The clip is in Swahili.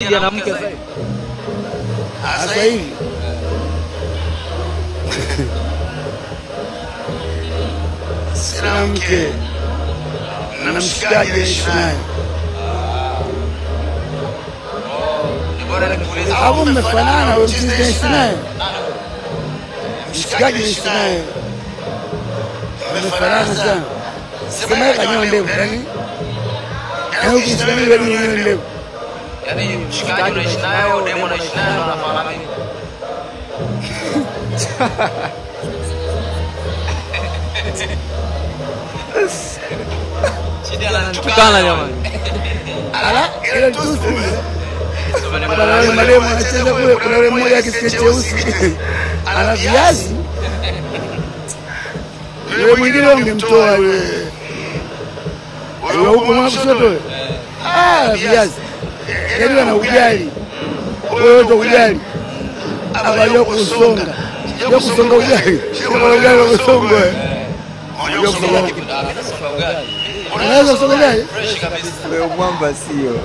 Na mke sasa hivi sina mke na mshikaji naishi naye. Hapo mmefanana, wewe naishi naye, mshikaji naishi naye, mmefanana sana. Sema yeye kanyoa ndevu yani, ukisema ile ni ndevu yani mshikaji unaishi naye au demo unaishi naye wanafanana nini? Tukana jamani. Ala, ile tusi. Wale mademo anacheza kule, kuna yule mmoja akisikia cheusi. Ana viazi. Yule mwingine ungemtoa yule. Wewe huko mwa kushoto wewe. Viazi. Yaani ana ugali. Wewe ndo ugali. Abayo kusonga. Yo kusonga ugali. Kama ugali wa kusonga. Yo kusonga. Unaweza kusonga ugali? Fresh kabisa. Wewe mwamba sio.